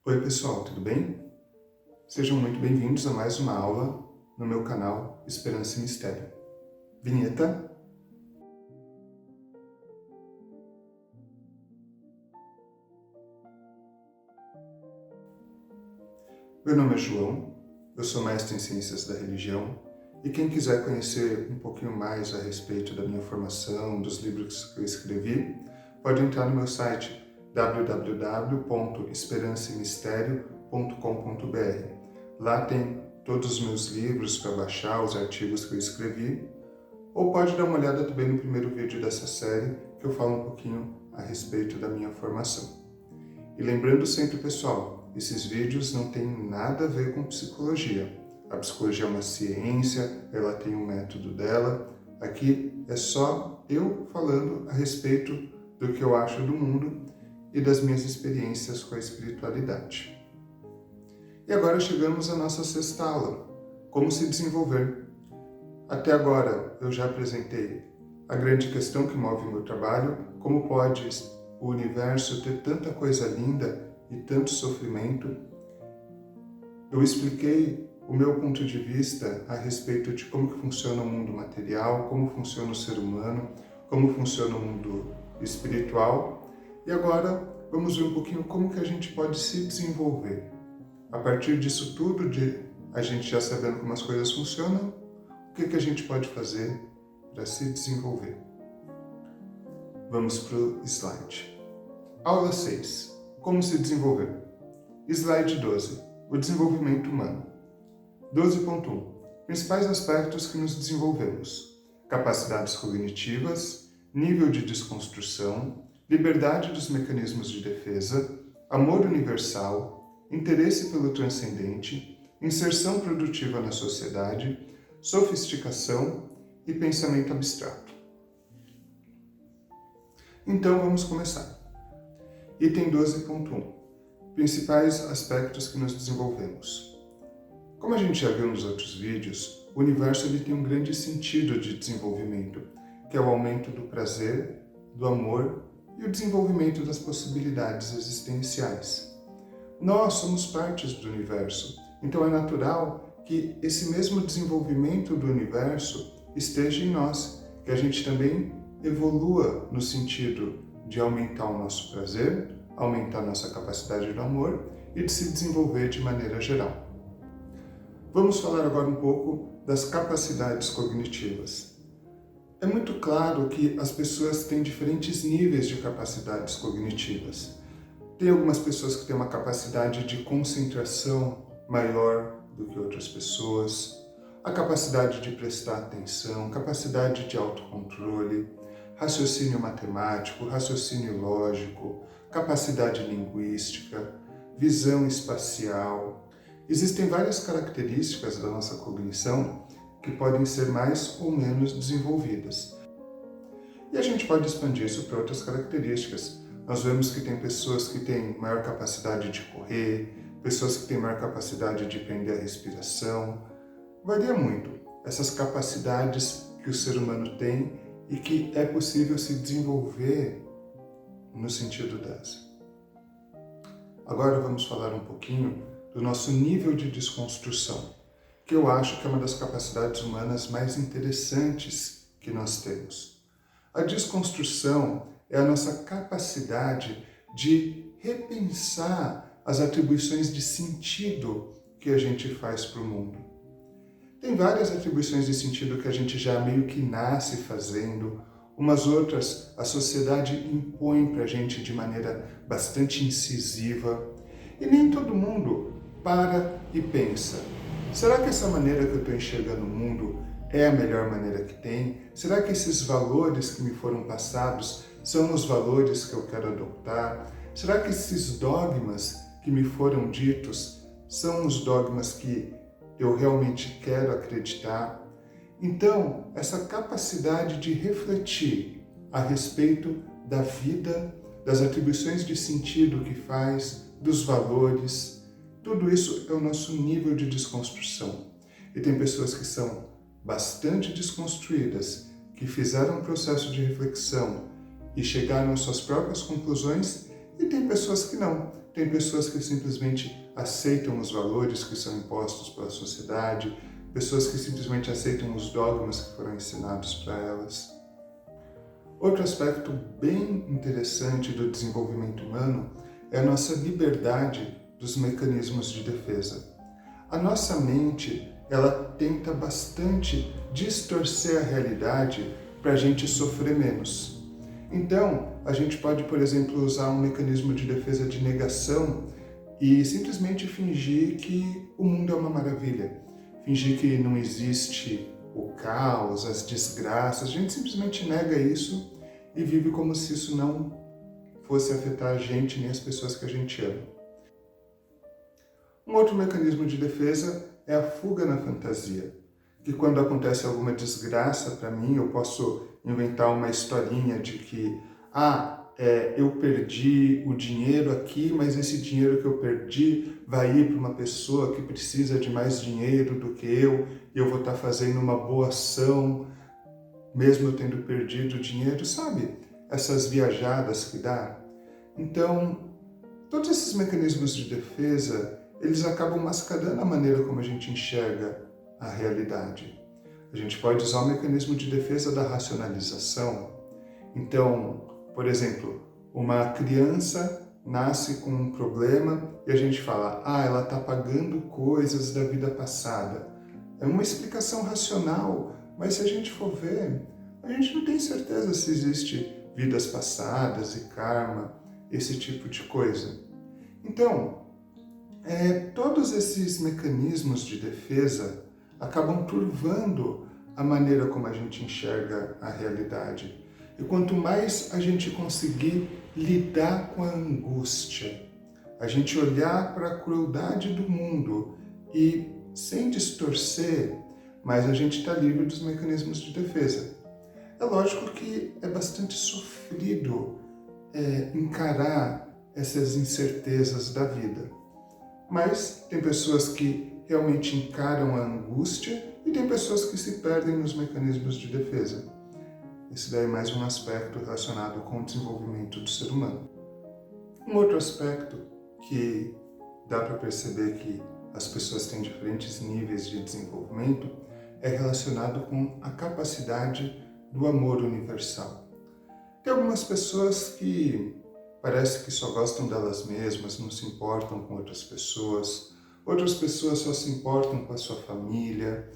Oi pessoal, tudo bem? Sejam muito bem-vindos a mais uma aula no meu canal Esperança e Mistério. Vinheta. Meu nome é João, eu sou mestre em Ciências da Religião e quem quiser conhecer um pouquinho mais a respeito da minha formação, dos livros que eu escrevi, pode entrar no meu site www.esperançaemisterio.com.br. Lá tem todos os meus livros para baixar, os artigos que eu escrevi, ou pode dar uma olhada também no primeiro vídeo dessa série, que eu falo um pouquinho a respeito da minha formação. E lembrando sempre, pessoal, esses vídeos não têm nada a ver com psicologia. A psicologia é uma ciência, ela tem um método dela. Aqui é só eu falando a respeito do que eu acho do mundo e das minhas experiências com a espiritualidade. E agora chegamos à nossa sexta aula, como se desenvolver. Até agora eu já apresentei a grande questão que move o meu trabalho, como pode o universo ter tanta coisa linda e tanto sofrimento. Eu expliquei o meu ponto de vista a respeito de como que funciona o mundo material, como funciona o ser humano, como funciona o mundo espiritual. E agora vamos ver um pouquinho como que a gente pode se desenvolver. A partir disso tudo, de a gente já sabendo como as coisas funcionam, o que a gente pode fazer para se desenvolver? Vamos para o slide. Aula 6. Como se desenvolver? Slide 12. O desenvolvimento humano. 12.1. Principais aspectos que nos desenvolvemos. Capacidades cognitivas, nível de desconstrução, liberdade dos mecanismos de defesa, amor universal, interesse pelo transcendente, inserção produtiva na sociedade, sofisticação e pensamento abstrato. Então vamos começar. Item 12.1. Principais aspectos que nos desenvolvemos. Como a gente já viu nos outros vídeos, o universo ele tem um grande sentido de desenvolvimento, que é o aumento do prazer, do amor e o desenvolvimento das possibilidades existenciais. Nós somos partes do universo, então é natural que esse mesmo desenvolvimento do universo esteja em nós, que a gente também evolua no sentido de aumentar o nosso prazer, aumentar a nossa capacidade do amor e de se desenvolver de maneira geral. Vamos falar agora um pouco das capacidades cognitivas. É muito claro que as pessoas têm diferentes níveis de capacidades cognitivas. Tem algumas pessoas que têm uma capacidade de concentração maior do que outras pessoas, a capacidade de prestar atenção, capacidade de autocontrole, raciocínio matemático, raciocínio lógico, capacidade linguística, visão espacial. Existem várias características da nossa cognição que podem ser mais ou menos desenvolvidas. E a gente pode expandir isso para outras características. Nós vemos que tem pessoas que têm maior capacidade de correr, pessoas que têm maior capacidade de prender a respiração. Varia muito essas capacidades que o ser humano tem e que é possível se desenvolver no sentido dessa. Agora vamos falar um pouquinho do nosso nível de desconstrução, que eu acho que é uma das capacidades humanas mais interessantes que nós temos. A desconstrução é a nossa capacidade de repensar as atribuições de sentido que a gente faz para o mundo. Tem várias atribuições de sentido que a gente já meio que nasce fazendo, umas outras a sociedade impõe para a gente de maneira bastante incisiva, e nem todo mundo para e pensa: será que essa maneira que eu estou enxergando o mundo é a melhor maneira que tem? Será que esses valores que me foram passados são os valores que eu quero adotar? Será que esses dogmas que me foram ditos são os dogmas que eu realmente quero acreditar? Então, essa capacidade de refletir a respeito da vida, das atribuições de sentido que faz, dos valores, tudo isso é o nosso nível de desconstrução. E tem pessoas que são bastante desconstruídas, que fizeram um processo de reflexão e chegaram às suas próprias conclusões, e tem pessoas que não. tem pessoas que simplesmente aceitam os valores que são impostos pela sociedade, pessoas que simplesmente aceitam os dogmas que foram ensinados para elas. Outro aspecto bem interessante do desenvolvimento humano é a nossa liberdade dos mecanismos de defesa. A nossa mente, ela tenta bastante distorcer a realidade para a gente sofrer menos. Então, a gente pode, por exemplo, usar um mecanismo de defesa de negação e simplesmente fingir que o mundo é uma maravilha. Fingir que não existe o caos, as desgraças. A gente simplesmente nega isso e vive como se isso não fosse afetar a gente nem as pessoas que a gente ama. Um outro mecanismo de defesa é a fuga na fantasia, que quando acontece alguma desgraça para mim, eu posso inventar uma historinha de que eu perdi o dinheiro aqui, mas esse dinheiro que eu perdi vai ir para uma pessoa que precisa de mais dinheiro do que eu, e eu vou estar fazendo uma boa ação, mesmo eu tendo perdido o dinheiro, sabe? Essas viajadas que dá. Então, todos esses mecanismos de defesa, eles acabam mascarando a maneira como a gente enxerga a realidade. A gente pode usar o mecanismo de defesa da racionalização. Então, por exemplo, uma criança nasce com um problema e a gente fala, ela está pagando coisas da vida passada. É uma explicação racional, mas se a gente for ver, a gente não tem certeza se existe vidas passadas e karma, esse tipo de coisa. Então, todos esses mecanismos de defesa acabam turvando a maneira como a gente enxerga a realidade. E quanto mais a gente conseguir lidar com a angústia, a gente olhar para a crueldade do mundo e sem distorcer, mais a gente está livre dos mecanismos de defesa. É lógico que é bastante sofrido encarar essas incertezas da vida. Mas tem pessoas que realmente encaram a angústia e tem pessoas que se perdem nos mecanismos de defesa. Esse daí é mais um aspecto relacionado com o desenvolvimento do ser humano. Um outro aspecto que dá para perceber que as pessoas têm diferentes níveis de desenvolvimento é relacionado com a capacidade do amor universal. Tem algumas pessoas que parece que só gostam delas mesmas, não se importam com outras pessoas só se importam com a sua família.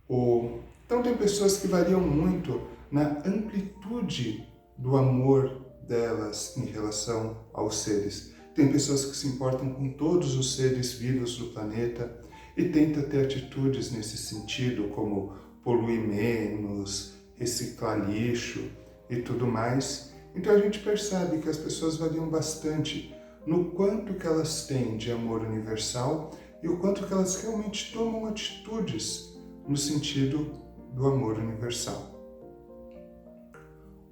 Então tem pessoas que variam muito na amplitude do amor delas em relação aos seres. Tem pessoas que se importam com todos os seres vivos do planeta e tenta ter atitudes nesse sentido, como poluir menos, reciclar lixo e tudo mais. Então a gente percebe que as pessoas variam bastante no quanto que elas têm de amor universal e o quanto que elas realmente tomam atitudes no sentido do amor universal.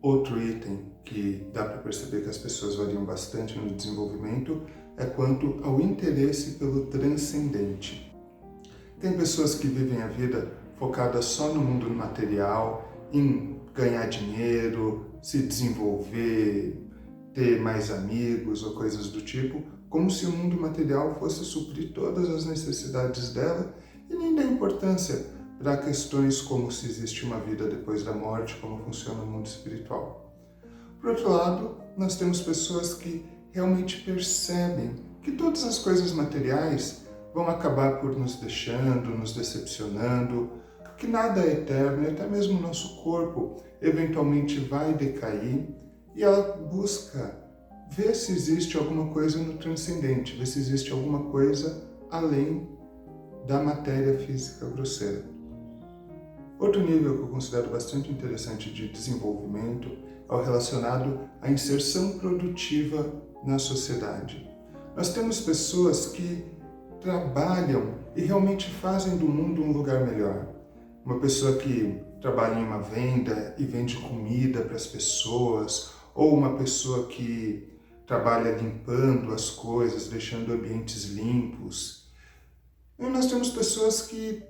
Outro item que dá para perceber que as pessoas variam bastante no desenvolvimento é quanto ao interesse pelo transcendente. Tem pessoas que vivem a vida focadas só no mundo material, em ganhar dinheiro, se desenvolver, ter mais amigos ou coisas do tipo, como se o mundo material fosse suprir todas as necessidades dela e nem dá importância para questões como se existe uma vida depois da morte, como funciona o mundo espiritual. Por outro lado, nós temos pessoas que realmente percebem que todas as coisas materiais vão acabar por nos deixando, nos decepcionando, que nada é eterno e até mesmo o nosso corpo eventualmente vai decair, e ela busca ver se existe alguma coisa no transcendente, ver se existe alguma coisa além da matéria física grosseira. Outro nível que eu considero bastante interessante de desenvolvimento é o relacionado à inserção produtiva na sociedade. Nós temos pessoas que trabalham e realmente fazem do mundo um lugar melhor. Uma pessoa que trabalha em uma venda e vende comida para as pessoas, ou uma pessoa que trabalha limpando as coisas, deixando ambientes limpos. E nós temos pessoas que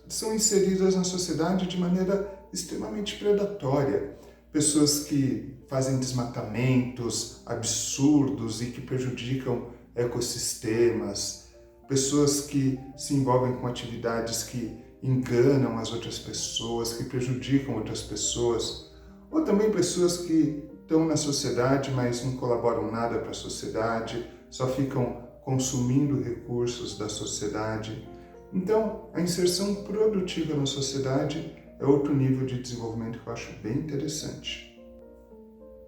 são inseridas na sociedade de maneira extremamente predatória. Pessoas que fazem desmatamentos absurdos e que prejudicam ecossistemas, pessoas que se envolvem com atividades que enganam as outras pessoas, que prejudicam outras pessoas, ou também pessoas que estão na sociedade, mas não colaboram nada para a sociedade, só ficam consumindo recursos da sociedade. Então, a inserção produtiva na sociedade é outro nível de desenvolvimento que eu acho bem interessante.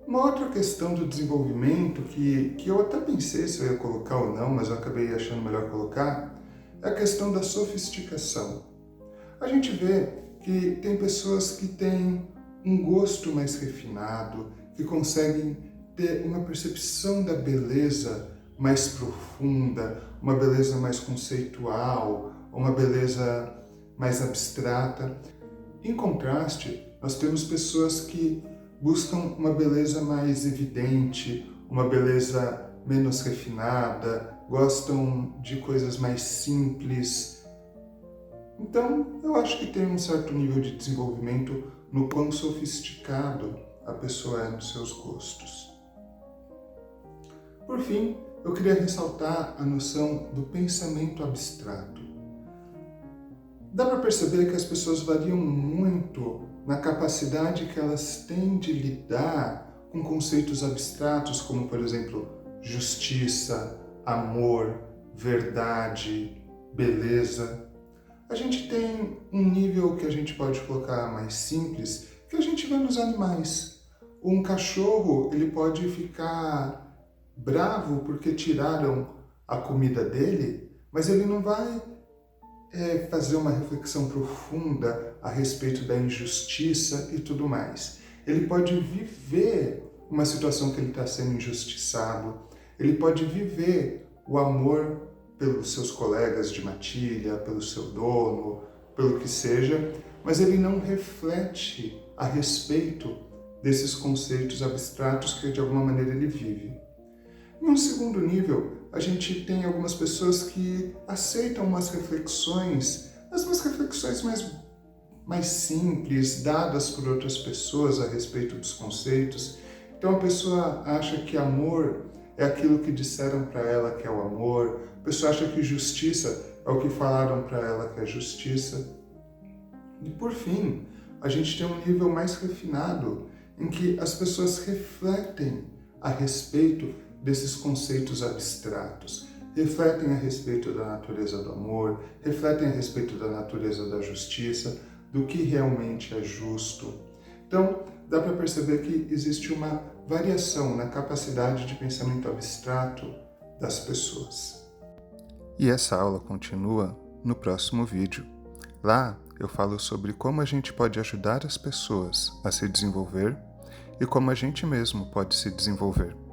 Uma outra questão do desenvolvimento que eu até pensei se eu ia colocar ou não, mas eu acabei achando melhor colocar, é a questão da sofisticação. A gente vê que tem pessoas que têm um gosto mais refinado, que conseguem ter uma percepção da beleza mais profunda, uma beleza mais conceitual, uma beleza mais abstrata. Em contraste, nós temos pessoas que buscam uma beleza mais evidente, uma beleza menos refinada, gostam de coisas mais simples. Então, eu acho que tem um certo nível de desenvolvimento no quão sofisticado a pessoa é nos seus gostos. Por fim, eu queria ressaltar a noção do pensamento abstrato. Dá para perceber que as pessoas variam muito na capacidade que elas têm de lidar com conceitos abstratos, como, por exemplo, justiça, amor, verdade, beleza. A gente tem um nível que a gente pode colocar mais simples, que a gente vê nos animais. Um cachorro, ele pode ficar bravo porque tiraram a comida dele, mas ele não vai fazer uma reflexão profunda a respeito da injustiça e tudo mais. Ele pode viver uma situação que ele está sendo injustiçado, ele pode viver o amor pelos seus colegas de matilha, pelo seu dono, pelo que seja, mas ele não reflete a respeito desses conceitos abstratos que de alguma maneira ele vive. Em um segundo nível, a gente tem algumas pessoas que aceitam umas reflexões mais simples, dadas por outras pessoas a respeito dos conceitos. Então a pessoa acha que amor é aquilo que disseram para ela que é o amor, a pessoa acha que justiça é o que falaram para ela que é justiça. E por fim, a gente tem um nível mais refinado, em que as pessoas refletem a respeito desses conceitos abstratos, refletem a respeito da natureza do amor, refletem a respeito da natureza da justiça, do que realmente é justo. Então, dá para perceber que existe uma variação na capacidade de pensamento abstrato das pessoas. E essa aula continua no próximo vídeo. Lá eu falo sobre como a gente pode ajudar as pessoas a se desenvolver e como a gente mesmo pode se desenvolver.